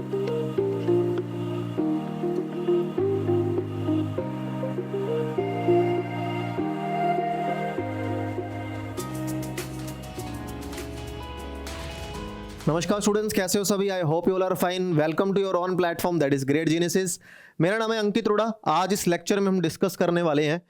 नमस्कार स्टूडेंट्स, कैसे हो सभी? I hope you all are fine. Welcome to your own platform that is Great Geniuses. मेरा नाम है अंकित रोड़ा। आज इस लेक्चर में हम डिस्कस करने वाले हैं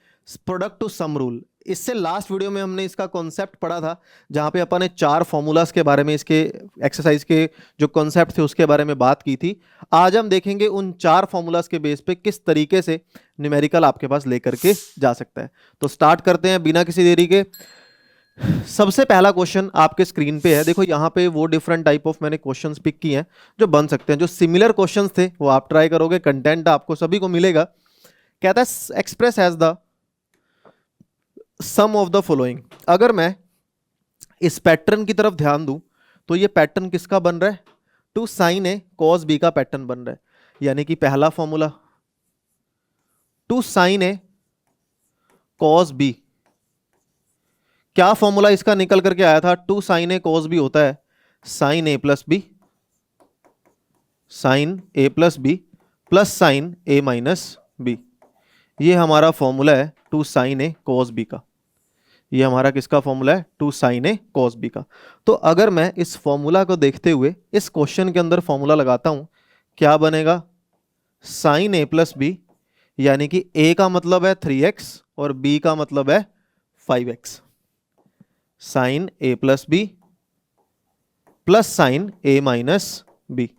प्रोडक्ट टू सम रूल। इससे लास्ट वीडियो में हमने इसका कॉन्सेप्ट पढ़ा था, जहां पे अपन ने 4 फॉर्मूलाज के बारे में, इसके एक्सरसाइज के जो कॉन्सेप्ट थे उसके बारे में बात की थी। आज हम देखेंगे उन 4 फॉर्मूलाज के बेस पे किस तरीके से न्यूमेरिकल आपके पास लेकर के जा सकता है। तो स्टार्ट करते हैं बिना किसी देरी के। सबसे पहला क्वेश्चन आपके स्क्रीन पे है। देखो यहाँ पे वो डिफरेंट टाइप ऑफ मैंने क्वेश्चंस पिक किए हैं जो बन सकते हैं। जो सिमिलर क्वेश्चंस थे वो आप ट्राई करोगे, कंटेंट आपको सभी को मिलेगा। कहता है express as the sum of the following. अगर मैं इस पैटर्न की तरफ ध्यान दूं तो ये पैटर्न किसका बन रहा है? Two sine A cos B का पैटर्न बन रहा है। यानी कि पहला formula two sine A cos B, क्या फॉर्मूला इसका निकल करके आया था? Two sine A cos B होता है sine A plus B, sine A plus B plus sine A minus B. ये हमारा फॉर्मूला है two sine A cos B का। ये हमारा किसका फॉर्मूला है? Two sine A cos B का। तो अगर मैं इस फॉर्मूला को देखते हुए इस क्वेश्चन के अंदर फॉर्मूला लगाता हूं, क्या बनेगा? साइन ए प्लस बी, यानी कि ए का मतलब है 3x और बी का मतलब है 5x। Sign A plus B plus sine A minus B,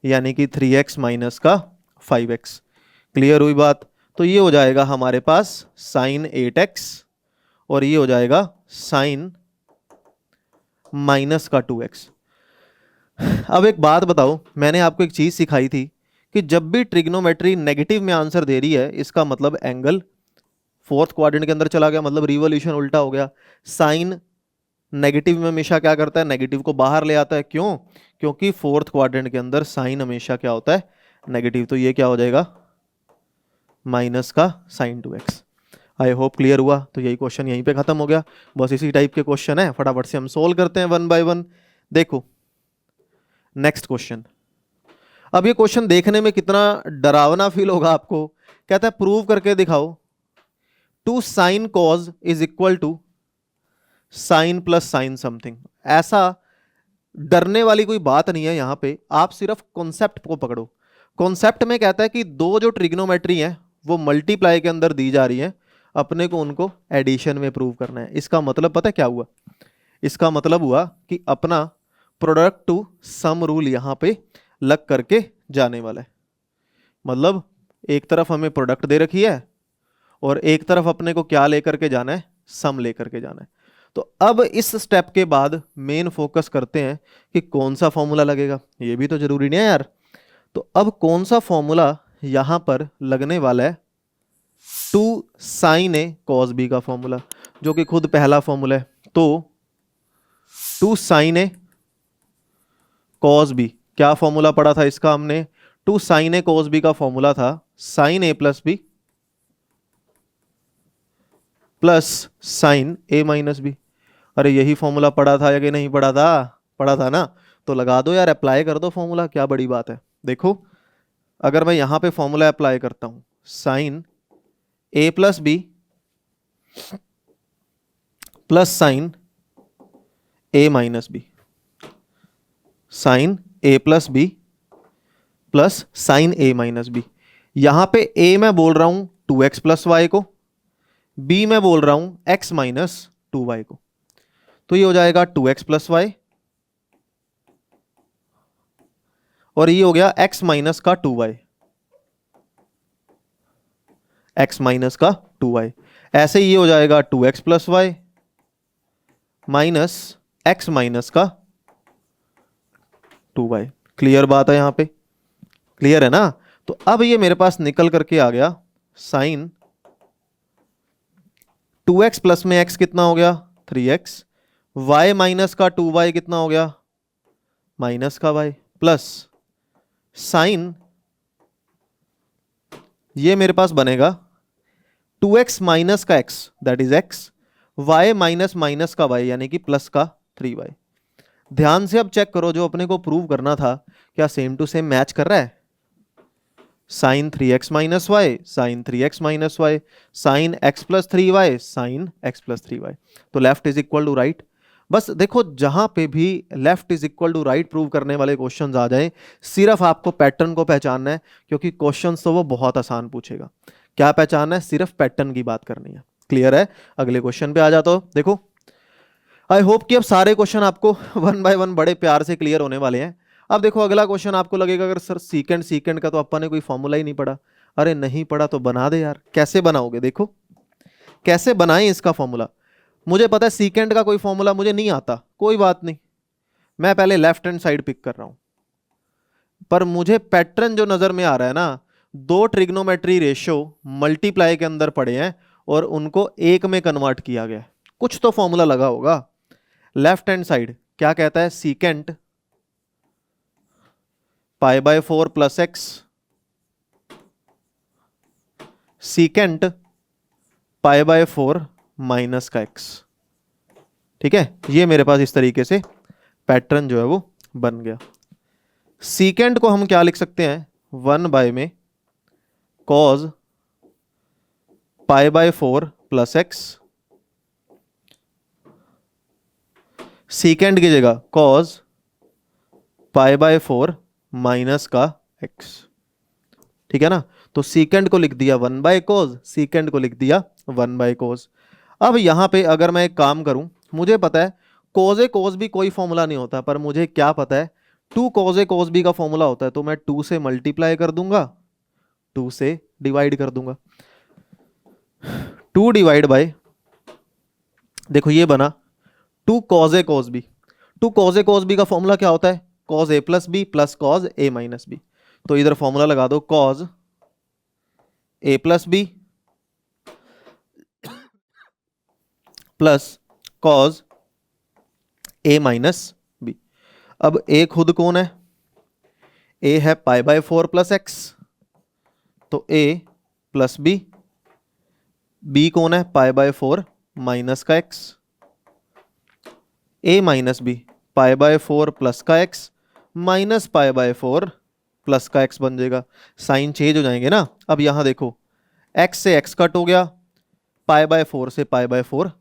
यानी कि 3x माइनस का 5x। क्लियर हुई बात? तो ये हो जाएगा हमारे पास साइन 8x और ये हो जाएगा साइन माइनस का 2x। अब एक बात बताओ, मैंने आपको एक चीज सिखाई थी कि जब भी ट्रिग्नोमेट्री नेगेटिव में आंसर दे रही है, इसका मतलब एंगल फोर्थ क्वाड्रेंट के अंदर चला गया, मतलब रिवोल्यूशन उल्टा हो गया। साइन नेगेटिव में हमेशा क्या करता है? नेगेटिव को बाहर ले आता है। क्यों? क्योंकि फोर्थ क्वाड्रेंट के अंदर साइन हमेशा क्या होता है? नेगेटिव। तो ये क्या हो जाएगा? माइनस का sign 2x। I hope clear हुआ। तो यही क्वेश्चन यहीं पे खत्म हो गया। बस इसी टाइप के क्वेश्चन है, फटाफट से हम सोल्व करते हैं वन बाय वन। देखो नेक्स्ट क्वेश्चन। अब ये क्वेश्चन देखने में कितना डरावना फील होगा आपको। कहता है प्रूव करके दिखाओ two sine cos is equal to sine plus sine something. ऐसा डरने वाली कोई बात नहीं है यहां पे, आप सिर्फ कॉन्सेप्ट को पकड़ो। कॉन्सेप्ट में कहता है कि दो जो ट्रिग्नोमेट्री है वो मल्टीप्लाई के अंदर दी जा रही है, अपने को उनको एडिशन में प्रूव करना है। इसका मतलब पता है क्या हुआ? इसका मतलब हुआ कि अपना प्रोडक्ट टू सम रूल यहां पे लग करके जाने वाला है। मतलब एक तरफ हमें प्रोडक्ट दे रखी है और एक तरफ अपने को क्या लेकर के जाना है? सम लेकर के जाना है। तो अब इस स्टेप के बाद मेन फोकस करते हैं कि कौन सा फॉर्मूला लगेगा। ये भी तो जरूरी नहीं है यार। तो अब कौन सा फॉर्मूला यहां पर लगने वाला है? Two sine A cos B का फॉर्मूला, जो कि खुद पहला फॉर्मूला है। तो two sine A cos B, क्या फॉर्मूला पढ़ा था इसका हमने? Two sine A cos B का फॉर्मूला था sine A plus B plus sine A minus B. अरे यही फॉर्मूला पढ़ा था या कि नहीं पढ़ा था? पढ़ा था ना। तो लगा दो यार, अप्लाई कर दो फॉर्मूला, क्या बड़ी बात है। देखो अगर मैं यहां पे फॉर्मूला अप्लाई करता हूं sign A plus B plus sine A minus B, sine A plus B plus sine A minus B. यहां पे ए मैं बोल रहा हूं 2x प्लस वाई को, बी में बोल रहा हूं x माइनस 2y को। तो ये हो जाएगा 2x प्लस वाई और ये हो गया x माइनस का 2y, x माइनस का 2y। ऐसे ही ये हो जाएगा 2x plus y minus x minus का 2y। क्लियर बात है यहां पे? क्लियर है ना? तो अब ये मेरे पास निकल करके आ गया साइन 2x प्लस में x कितना हो गया? 3x, y माइनस का 2y कितना हो गया? माइनस का y, प्लस साइन ये मेरे पास बनेगा 2x माइनस का x that is x, y minus minus का y यानी कि प्लस का 3y। ध्यान से अब चेक करो, जो अपने को प्रूव करना था क्या सेम टू सेम मैच कर रहा है? Sine 3x minus y, sine 3x minus y, sine x plus 3y, sine x plus 3y। तो left is equal to right. बस देखो, जहां पे भी left is equal to right prove करने वाले क्वेश्चंस आ जाएं, सिर्फ आपको पैटर्न को पहचानना है, क्योंकि क्वेश्चंस तो वो बहुत आसान पूछेगा। क्या पहचानना है? सिर्फ पैटर्न की बात करनी है। क्लियर है? अगले क्वेश्चन पे आ जाता हूं। देखो, आई होप कि अब सारे क्वेश्चन आपको वन बाय वन बड़े प्यार से क्लियर होने वाले हैं। अब देखो, अगला क्वेश्चन आपको लगेगा अगर सर सीकेंड सीकेंड का तो अपन ने कोई फॉर्मूला ही नहीं पढ़ा। अरे नहीं पढ़ा तो बना दे यार। कैसे बनाओगे? देखो कैसे बनाएं इसका फॉर्मूला। मुझे पता है सीकेंड का कोई फॉर्मूला मुझे नहीं आता, कोई बात नहीं, मैं पहले लेफ्ट हैंड साइड पिक कर रहा हूं। पर मुझे पैटर्न जो नजर में आ रहा है ना, दो ट्रिग्नोमेट्री रेशियो मल्टीप्लाई के अंदर पड़े हैं और उनको एक में कन्वर्ट किया गया है। कुछ तो फॉर्मूला लगा होगा। लेफ्ट हैंड साइड क्या कहता है? Secant pi by 4 plus x, secant pi by 4 minus का एक्स। ठीक है, ये मेरे पास इस तरीके से पैटर्न जो है वो बन गया। सीकेंट को हम क्या लिख सकते हैं? 1 बाय में cause pi by 4 plus x, सीकेंड की जगह कॉज पाई बाय 4 माइनस का एक्स। ठीक है ना? तो सीकेंड को लिख दिया 1 बाय कोज, सीकेंड को लिख दिया 1 बाय कोज। अब यहां पे अगर मैं एक काम करूं, मुझे पता है कोज ए कोज भी कोई फॉर्मूला नहीं होता, पर मुझे क्या पता है 2 कोज ए कोज बी का फॉर्मूला होता है। तो मैं 2 से मल्टीप्लाई कर दूंगा, 2 से डिवाइड कर दूंगा। 2 डिवाइड बाय, देखो ये बना 2 कॉज ए कॉज बी। 2 कॉज ए कॉज बी का फॉर्मूला क्या होता है? Cause A plus B plus cos A minus B. तो इधर फॉर्मूला लगा दो, cause A plus B plus cos A minus B. अब ए खुद कौन है? ए है पाई बाय 4 प्लस एक्स, तो ए प्लस बी। बी कौन है? पाई बाय 4 माइनस का x, A minus B pi by 4 plus का x minus pi by 4 plus का एक्स बन जाएगा। साइन चेंज हो जाएंगे ना। अब यहां देखो, एक्स से एक्स कट हो गया, पाई बाय 4 से पाई बाय 4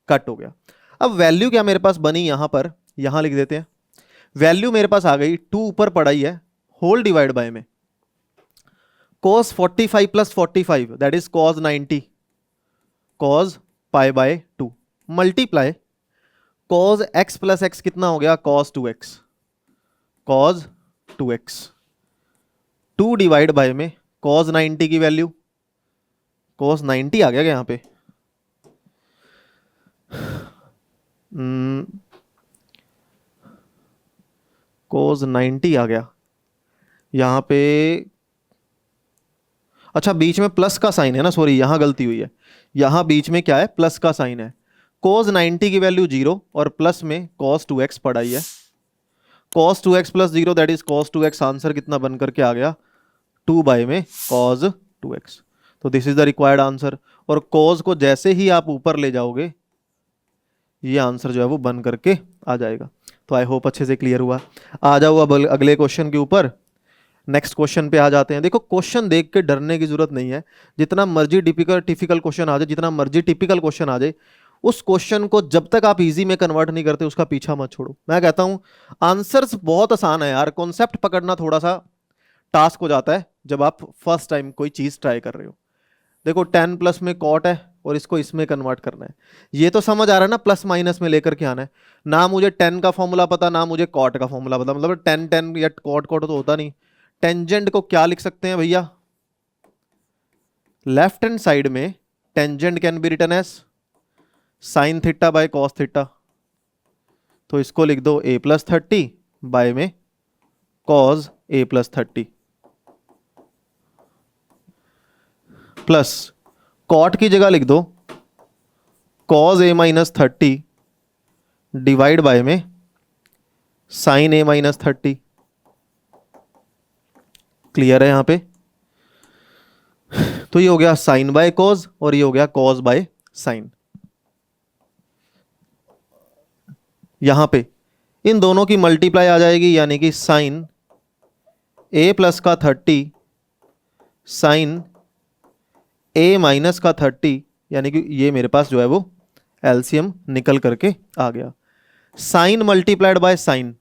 कट हो गया। अब वैल्यू क्या मेरे पास बनी यहां पर? यहां लिख देते हैं। वैल्यू मेरे पास आ गई 2 ऊपर पड़ा ही है, होल डिवाइड बाय में cos 45 plus 45 that is cos 90, cos pi by 2 multiply cos x plus x कितना हो गया? cos 2x, cos 2x। 2 divide by में cos 90 की वैल्यू, cos 90 आ गया क्या यहां पे? cos 90 आ गया यहां पे। अच्छा, बीच में प्लस का साइन है ना, सॉरी यहां गलती हुई है। यहां बीच में क्या है? प्लस का साइन है। cos 90 की वैल्यू 0 और प्लस में cos 2x पड़ा ही है। cos 2x plus 0 that is cos 2x। Answer कितना बन करके आ गया? 2 बाय में cos 2x। तो this is the required answer. और cos को जैसे ही आप ऊपर ले जाओगे, ये आंसर जो है वो बन करके आ जाएगा। तो आई होप अच्छे से क्लियर हुआ। आ जाओ अब अगले क्वेश्चन के ऊपर। नेक्स्ट क्वेश्चन पे आ जाते हैं। देखो, क्वेश्चन देख के डरने की जरूरत नहीं है। जितना मर्जी टिपिकल क्वेश्चन आ जाए, जितना मर्जी टिपिकल क्वेश्चन आ जाए, उस क्वेश्चन को जब तक आप इजी में कन्वर्ट नहीं करते उसका पीछा मत छोड़ो। मैं कहता हूं आंसर्स बहुत आसान है यार, कॉन्सेप्ट पकड़ना थोड़ा सा टास्क हो जाता है जब आप फर्स्ट टाइम कोई चीज ट्राई कर रहे हो। देखो 10 प्लस में कॉट है और इसको इसमें कन्वर्ट करना है। ये तो समझ आ रहा है ना, प्लस माइनस में लेकर के आना है ना। मुझे 10 का फॉर्मूला पता, ना मुझे कॉट का फॉर्मूला पता, मतलब 10 10 या कॉट कॉट तो होता नहीं। टेंजेंट को क्या लिख सकते हैं भैया? लेफ्ट हैंड साइड में tangent can be written as sine theta by cos theta. तो इसको लिख दो a प्लस 30 बाय में cos a plus 30 plus cot की जगह लिख दो cos a minus 30 divide by में साइन a माइनस 30। क्लियर है यहां पे? तो ये हो गया साइन बाय कॉस और ये हो गया कॉस बाय साइन। यहां पे इन दोनों की मल्टीप्लाई आ जाएगी, यानी कि साइन ए प्लस का 30 साइन ए माइनस का 30, यानी कि ये मेरे पास जो है वो एलसीएम निकल करके आ गया। साइन मल्टीप्लाइड बाय साइन,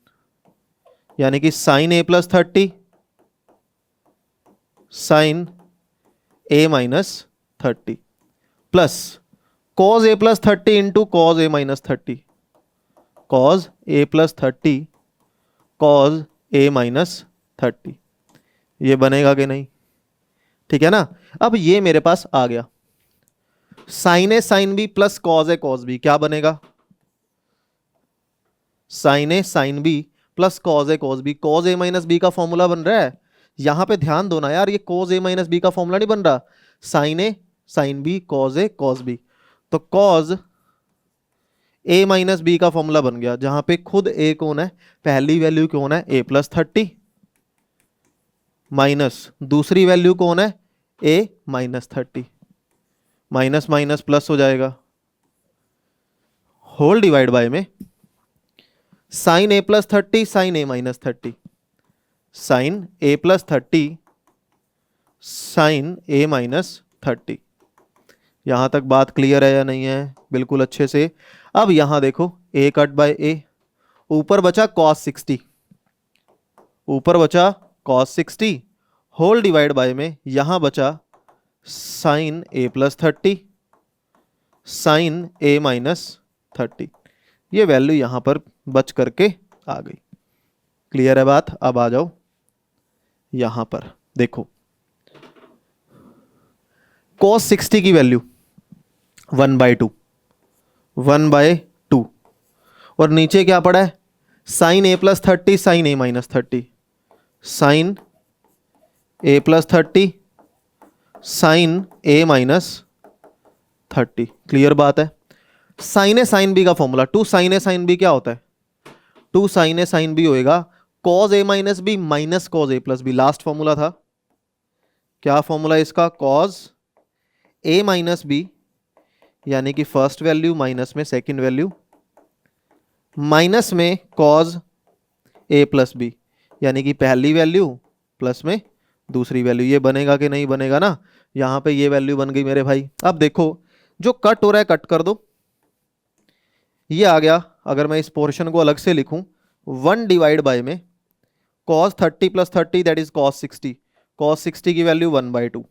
यानी कि sign A plus 30 sine A minus 30 plus cos A plus 30 into cos A minus 30, cause A plus 30 cause A minus 30। ये बनेगा कि नहीं? ठीक है ना। अब ये मेरे पास आ गया sign A sine B plus cos A cause B, क्या बनेगा? Sign A sine B plus cos A cause B, cause A minus B का फॉर्मूला बन रहा है। यहां पे ध्यान दो ना यार, ये कॉज ए माइनस बी का फॉर्मूला नहीं बन रहा, sign A sine be cause A cause B. तो कॉज ए माइनस बी का फॉर्मूला बन गया, जहां पे खुद ए कौन है, पहली वैल्यू कौन है, ए प्लस 30 माइनस दूसरी वैल्यू कौन है, ए माइनस 30, माइनस माइनस प्लस हो जाएगा, होल डिवाइड बाय में sign A plus 30 sine A minus 30, sine A plus 30 sine A minus 30। यहां तक बात क्लियर है या नहीं है? बिल्कुल अच्छे से। अब यहां देखो ए कट बाय ए, ऊपर बचा cos 60, ऊपर बचा cos 60 होल डिवाइड बाय में यहां बचा sign A plus 30 sine A minus 30। ये वैल्यू यहां पर बच करके आ गई। क्लियर है बात? अब आ जाओ यहां पर, देखो cos 60 की वैल्यू 1/2 1/2 और नीचे क्या पड़ा है, sine A plus 30 sine A minus 30, sine A plus 30 sine A minus 30। Clear बात है। साइन ए साइन बी का formula, two sine A sine B क्या होता है, two sine A sine B होएगा cos A minus B minus cos A plus B. Last formula था, क्या formula इसका, कॉज ए माइनस बी यानी कि फर्स्ट वैल्यू माइनस में सेकंड वैल्यू, माइनस में कॉज ए प्लस बी यानी कि पहली वैल्यू प्लस में दूसरी वैल्यू। ये बनेगा कि नहीं बनेगा ना? यहां पे ये वैल्यू बन गई मेरे भाई। अब देखो जो कट हो रहा है कट कर दो, ये आ गया। अगर मैं इस पोर्शन को अलग से लिखूं 1 डिवाइड बाय में cos 30 plus 30 that is cos 60, cos 60 की वैल्यू 1/2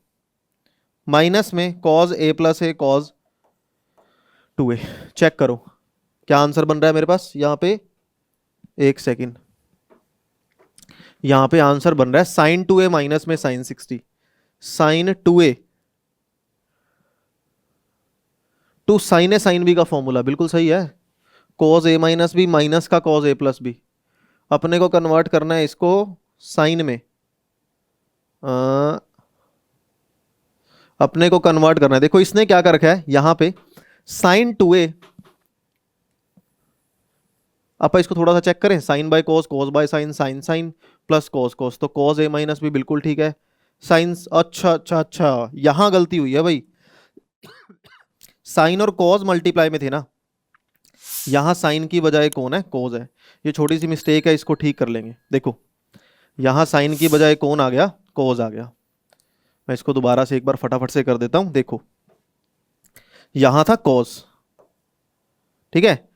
माइनस में cos a plus a cos 2a। Check करो क्या आंसर बन रहा है मेरे पास यहां पे, एक सेकंड, यहां पे आंसर बन रहा है साइन 2a माइनस में sine 60, sine 2a two sine A sine B का फॉर्मूला बिल्कुल सही है, cos a minus B minus का cos a प्लस बी। अपने को कन्वर्ट करना है इसको साइन में, अपने को कन्वर्ट करना है। देखो इसने क्या कर रखा है यहां पे साइन 2a, आप इसको थोड़ा सा चेक करें, sine by cos cos by sine sine sine plus cos cos, तो cos a माइनस बी बिल्कुल ठीक है। साइन, अच्छा अच्छा अच्छा यहां गलती हुई है भाई, साइन और cos मल्टीप्लाई में थे ना, यहां साइन की बजाय कौन है, cos है। ये छोटी सी मिस्टेक है, इसको ठीक कर लेंगे। देखो यहां साइन की बजाय कौन आ गया, cos आ गया। मैं इसको दोबारा से एक बार फटाफट से कर देता हूं। देखो यहां था cos, ठीक है,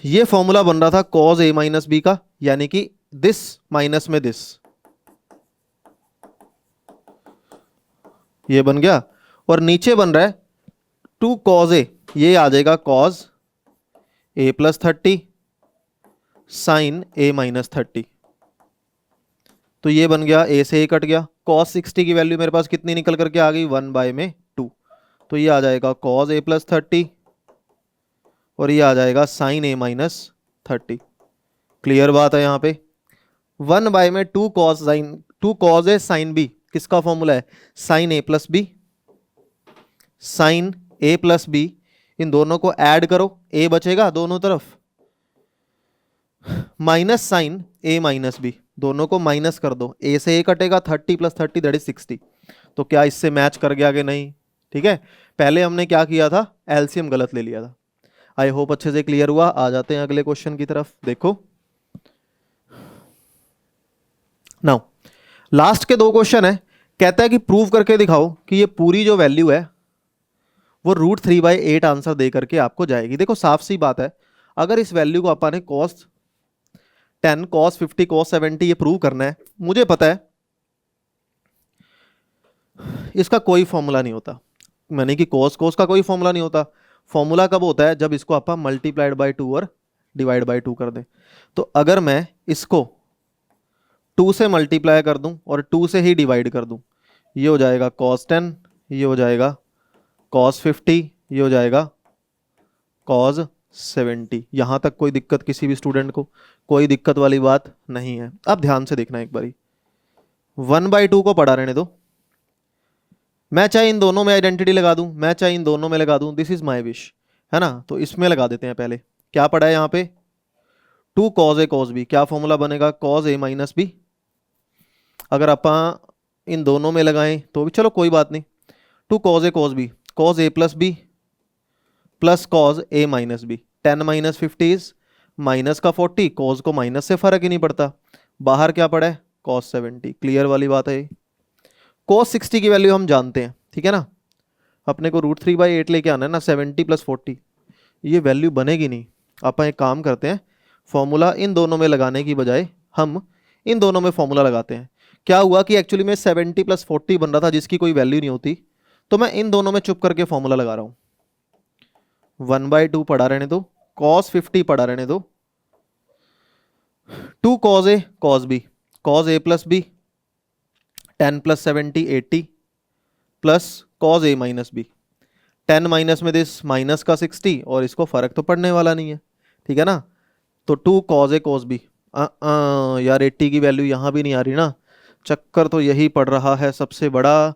ये फॉर्मूला बन रहा था cos a माइनस बी का, यानी कि दिस माइनस में दिस, ये बन गया। और नीचे बन रहा है 2 cos a, ये आ जाएगा cos a plus 30 sine a minus 30। तो ये बन गया, a से a कट गया। cos 60 की वैल्यू मेरे पास कितनी निकल करके आ गई, 1/2। तो ये आ जाएगा cos a प्लस 30 और ये आ जाएगा साइन a माइनस 30। क्लियर बात है यहाँ पे। 1/2 cos sine 2 cos a sine b किसका फॉर्मूला है, sine a plus B, sine a plus B, इन दोनों को ऐड करो, a बचेगा दोनों तरफ, minus sine a minus B, दोनों को माइनस कर दो, a से a कटेगा, 30 प्लस 30 दैट इज 60। तो क्या इससे मैच कर गया कि नहीं? ठीक है, पहले हमने क्या किया था, एलसीएम गलत ले लिया था। आई होप अच्छे से क्लियर हुआ। आ जाते हैं अगले क्वेश्चन की तरफ। देखो नाउ लास्ट के 2 क्वेश्चन है। कहता है कि प्रूव करके दिखाओ कि ये पूरी जो वैल्यू है वो √3/8 आंसर दे करके आपको जाएगी। देखो साफ सी बात है, अगर इस वैल्यू को अपन ने cos 10 cos 50 cos 70 ये प्रूव करना है, मुझे पता है इसका कोई फॉर्मूला नहीं होता, मैंने कि cos का कोई फॉर्मूला नहीं होता। फॉर्मूला कब होता है? जब इसको अपन मल्टीप्लाइड बाय 2 और डिवाइड बाय 2 कर दें। तो अगर मैं इसको 2 से मल्टीप्लाई कर दूं और 2 से ही डिवाइड कर दूं, ये हो जाएगा cos 10, ये हो जाएगा cos 50, ये हो जाएगा cos 70। यहां तक कोई दिक्कत किसी भी स्टूडेंट को? कोई दिक्कत वाली बात नहीं है। अब ध्यान से देखना एक बारी, 1/2 को पढ़ा रहने दो। मैं चाहे इन दोनों में आइडेंटिटी लगा दूं, मैं चाहे इन दोनों में लगा दूं, दिस इज माय विश, है ना। तो इसमें लगा देते हैं। पहले क्या पढ़ा है यहाँ पे? 2 cos A cos B। क्या फॉर्मूला बनेगा? cos A minus B। अगर अपन इन दोनों में लगाएं तो भी चलो कोई बात नहीं। 2 cos A cos B, cos A plus B plus cos A minus B। 10 minus 50 is minus का 40, cos को माइनस से फर्क ही नहीं पड़ता। बाहर क्या पड़ा है? cos 70। क्लियर वाली बात है। cos 60 की वैल्यू हम जानते हैं, ठीक है ना। अपने को √3/8 लेके आना है ना, 70 + 40, ये वैल्यू बनेगी नहीं। अपन एक काम करते हैं, फॉर्मूला इन दोनों में लगाने की बजाय हम इन दोनों में फॉर्मूला लगाते हैं। क्या हुआ कि एक्चुअली में 70 + 40 बन रहा था जिसकी कोई वैल्यू नहीं होती, तो मैं इन दोनों में चुप करके फॉर्मूला लगा रहा हूं। 1/2 पढ़ा रहने दो, cos 50 पढ़ा रहने दो, 2 cos A cos B, cos A plus B 10 + 70 80 plus cos A minus B। 10 minus में दिस माइनस का 60, और इसको फर्क तो पड़ने वाला नहीं है, ठीक है ना। तो 2 cos A cos B, यार 80 की वैल्यू यहाँ भी नहीं आ रही ना। चक्कर तो यही पड़ रहा है सबसे बड़ा।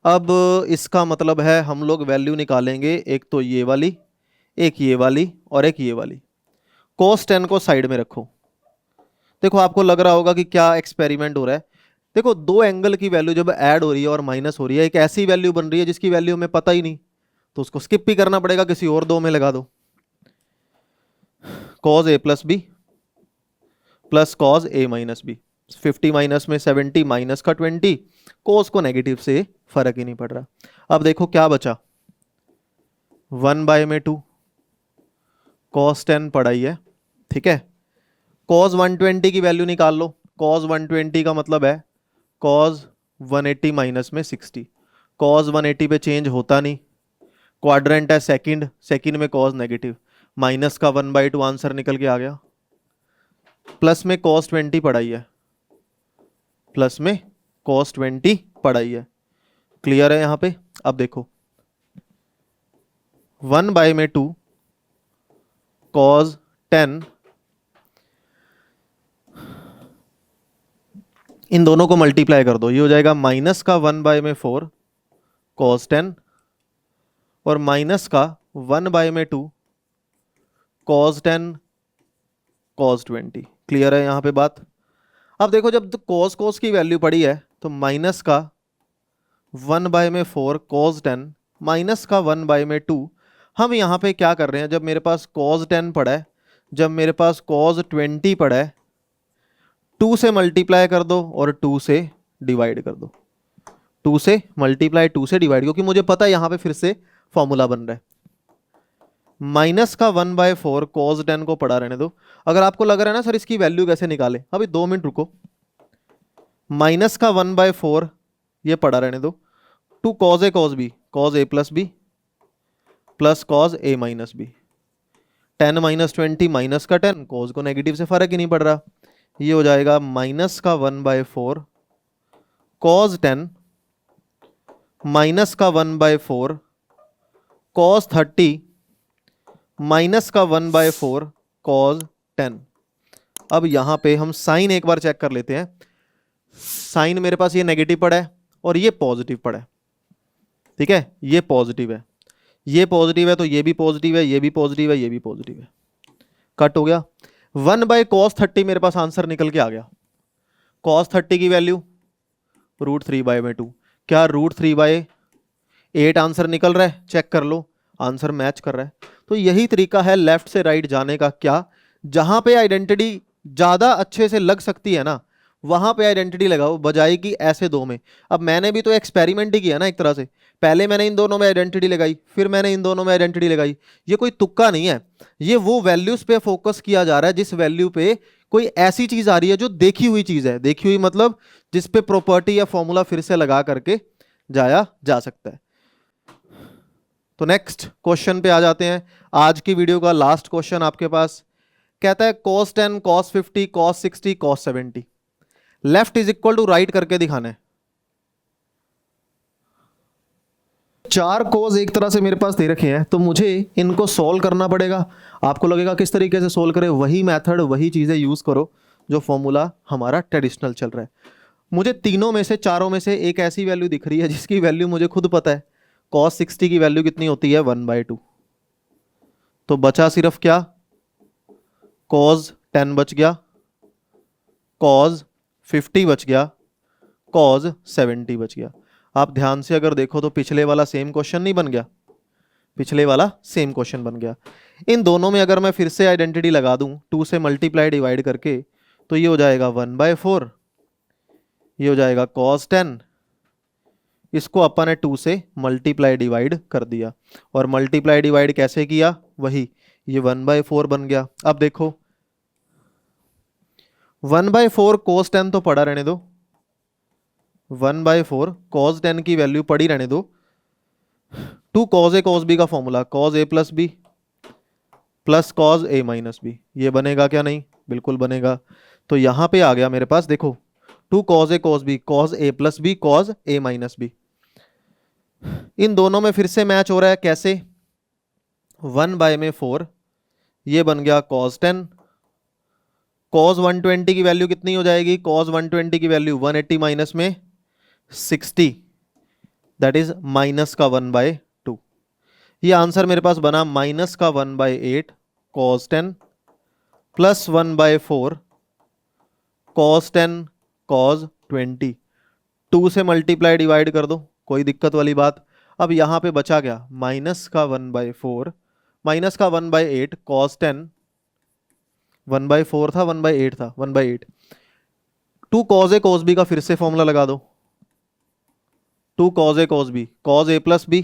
अब इसका मतलब है हम लोग वैल्यू निकालेंगे, एक तो ये वाली, एक ये वाली, और एक ये वाली। cos 10 को साइड में रखो। देखो आपको लग रहा होगा कि क्या एक्सपेरिमेंट हो रहा है। देखो दो एंगल की वैल्यू जब ऐड हो रही है और माइनस हो रही है, एक ऐसी वैल्यू बन रही है जिसकी वैल्यू हमें पता ही नहीं, तो उसको स्किप भी करना पड़ेगा, किसी और दो में लगा दो। cos A plus B plus cos A minus B, 50 minus में 70 माइनस का 20, cos को नेगेटिव से फर्क ही नहीं पड़ रहा। अब देखो क्या बचा, 1/2 cos 10 पढ़ाई है, ठीक है। cos 120 की वैल्यू निकाल लो। cos 120 का मतलब है cos 180 माइनस में 60। cos 180 पे चेंज होता नहीं, क्वाड्रेंट है सेकंड, सेकंड में cos नेगेटिव, माइनस का 1/2 आंसर निकल के आ गया। प्लस में cos 20 पढ़ाई है, प्लस में cos 20 पढ़ाई है। क्लियर है यहाँ पे? अब देखो 1/2 cos 10, इन दोनों को मल्टीप्लाई कर दो, ये हो जाएगा माइनस का 1/4 cos 10 और माइनस का 1/2 cos 10 cos 20। क्लियर है यहाँ पे बात? अब देखो जब cos की वैल्यू पड़ी है तो माइनस का 1/4 cos 10 माइनस का 1/2। हम यहाँ पे क्या कर रहे हैं, जब मेरे पास cos 10 पड़ा है, जब मेरे पास cos 20 पड़ा है, 2 से मल्टीप्लाई कर दो और 2 से डिवाइड कर दो। 2 से मल्टीप्लाई 2 से डिवाइड, क्योंकि मुझे पता है यहाँ पे फिर से फॉर्मूला बन रहा है। माइनस का 1/4 cos 10 को पढ़ा रहने दो। अगर आपको लग रहा है ना सर इसकी वैल्यू कैसे निकाले, अभी 2 मिनट रुको। माइनस का 1/4 ये पढ़ा रहने दो, 2 cos A cos B, cos A plus B plus cos A minus B। 10 minus 20 minus का 10, cos को नेगेटिव से फर्क ही नहीं पड़ रहा, ये हो जाएगा माइनस का 1/4 cos 10 माइनस का 1/4 cos 30 माइनस का 1/4 cos 10। अब यहां पे हम साइन एक बार चेक कर लेते हैं। साइन मेरे पास ये नेगेटिव पड़ा है और ये पॉजिटिव पड़ा है, ठीक है। ये पॉजिटिव है, ये पॉजिटिव है, तो ये भी पॉजिटिव है, ये भी पॉजिटिव है, ये भी पॉजिटिव है। कट हो गया। 1/cos 30 मेरे पास आंसर निकल के आ गया। cos 30 की वैल्यू √3/2। क्या √3/8 आंसर निकल रहा है? चेक कर लो। आंसर मैच कर रहा है। तो यही तरीका है लेफ्ट से राइट जाने का। क्या, जहां पे आइडेंटिटी ज्यादा अच्छे से लग सकती है ना, वहां पे आइडेंटिटी लगाओ, बजाय कि ऐसे दो में। अब मैंने भी तो एक्सपेरिमेंट ही किया ना एक तरह से। पहले मैंने इन दोनों में आइडेंटिटी लगाई, फिर मैंने इन दोनों में आइडेंटिटी लगाई। ये कोई तुक्का नहीं है, ये वो वैल्यूज पे फोकस किया जा रहा है जिस वैल्यू पे कोई ऐसी चीज आ रही है जो देखी हुई चीज है। देखी हुई मतलब जिस पे प्रॉपर्टी या फॉर्मूला फिर से लगा करके जाया जा सकता है। तो नेक्स्ट क्वेश्चन पे आ जाते हैं। आज की वीडियो का लास्ट क्वेश्चन आपके पास कहता है cos 10 cos 50 cos 60 cos 70 left is equal to right करके दिखाना है। चार कोज एक तरह से मेरे पास दे रखे हैं, तो मुझे इनको सोल्व करना पड़ेगा। आपको लगेगा किस तरीके से सोल्व करें, वही मेथड वही चीजें यूज करो जो फॉर्मूला हमारा ट्रेडिशनल चल रहा है। मुझे तीनों में से चारों में से एक ऐसी वैल्यू दिख रही है जिसकी वैल्यू मुझे खुद पता है। cos 60 की वैल्यू कितनी होती है 1/2। तो बचा सिर्फ क्या, cos 10 बच गया, cos 50 बच गया, cos 70 बच गया। आप ध्यान से अगर देखो तो पिछले वाला सेम क्वेश्चन नहीं बन गया, पिछले वाला सेम क्वेश्चन बन गया। इन दोनों में अगर मैं फिर से आइडेंटिटी लगा दूं 2 से मल्टीप्लाई डिवाइड करके, तो ये हो जाएगा 1/4, ये हो जाएगा cos 10। इसको अपन ने 2 से मल्टीप्लाई डिवाइड कर दिया, और मल्टीप्लाई डिवाइड कैसे किया, वही ये 1/4 बन गया। अब देखो 1/4 cos 10 तो पड़ा रहने दो, 1/4 cos 10 की वैल्यू पड़ी रहने दो। 2 cos a cos b का formula cos a plus B plus cos a minus B, ये बनेगा क्या, नहीं बिल्कुल बनेगा। तो यहां पे आ गया मेरे पास, देखो 2 cos a cos b cos a plus B cos a minus B. इन दोनों में फिर से मैच हो रहा है, कैसे, 1/4 ये बन गया cos 10। cos 120 की वैल्यू कितनी हो जाएगी, cos 120 की वैल्यू 180 माइनस में 60, दैट इज माइनस का 1/2। ये आंसर मेरे पास बना माइनस का 1/8 cos 10 प्लस 1/4 cos 10 cos 20। 2 से मल्टीप्लाई डिवाइड कर दो, कोई दिक्कत वाली बात। अब यहां पे बचा क्या, माइनस का 1/4 माइनस का 1/8 cos 10, 1/4 था 1/8 था 1/8। 2 cos a cos b का फिर से फॉर्मूला लगा दो, 2 cos a cos b cos a plus B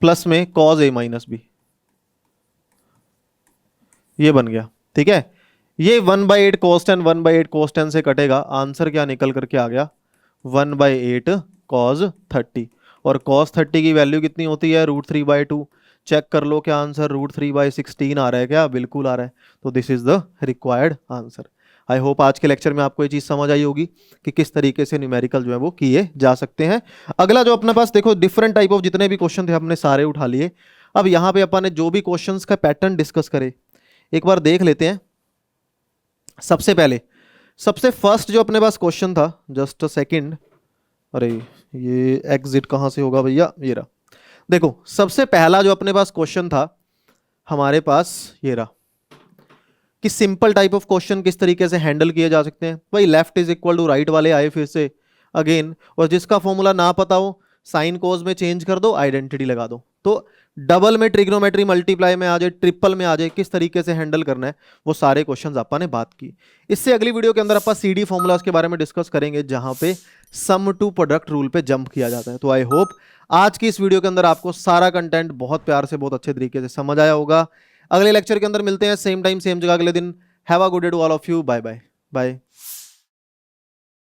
plus में cos a माइनस बी, ये बन गया। ठीक है, ये 1/8 cos 10 1/8 cos 10 से कटेगा, आंसर क्या निकल करके आ गया 1/8 cos 30। और cos 30 की वैल्यू कितनी होती है, √3/2। चेक कर लो क्या आंसर √3/16 आ रहा है क्या, बिल्कुल आ रहा है। तो this is the required answer. I hope आज के लेक्चर में आपको ये चीज़ समझ आई होगी कि किस तरीके से न्यूमेरिकल जो है वो किए जा सकते हैं। अगला जो अपने पास देखो, डिफरेंट टाइप ऑफ जितने भी क्वेश्चन थे हमने सारे उठा लिए। अब यहाँ पे अपन ने जो भी क्वेश्चंस का पैटर्न डिस्कस करे एक बार देख लेते हैं। सबसे पहले सबसे फर्स्ट जो अपने पास क्वेश्चन था, जस्ट सेकंड, अरे ये एग्जिट कहाँ से होगा भैया, ये रहा। देखो सबसे पहला जो अपने पास क्वेश्चन था हमारे पास ये रहा कि सिंपल टाइप ऑफ क्वेश्चन किस तरीके से हैंडल किए जा सकते हैं। भाई left is equal to right वाले आए फिर से अगेन, और जिसका फॉर्मूला ना पता हो साइन कोस में चेंज कर दो, आइडेंटिटी लगा दो। तो डबल में ट्रिग्नोमेट्री मल्टीप्लाई में आ जाए, ट्रिपल में आ जाए, किस तरीके से हैंडल करना है वो सारे क्वेश्चंस अपन ने बात की। इससे अगली वीडियो के अंदर अपन सीडी फॉर्मूलाज के बारे में डिस्कस करेंगे, जहां पे सम टू प्रोडक्ट रूल पे जंप किया जाता है। तो आई होप आज की इस वीडियो के अंदर आपको सारा कंटेंट बहुत प्यार से बहुत अच्छे तरीके से समझ आया होगा। अगले लेक्चर के अंदर मिलते हैं सेम टाइम सेम जगह अगले दिन। Have a good day to all of you, bye bye bye.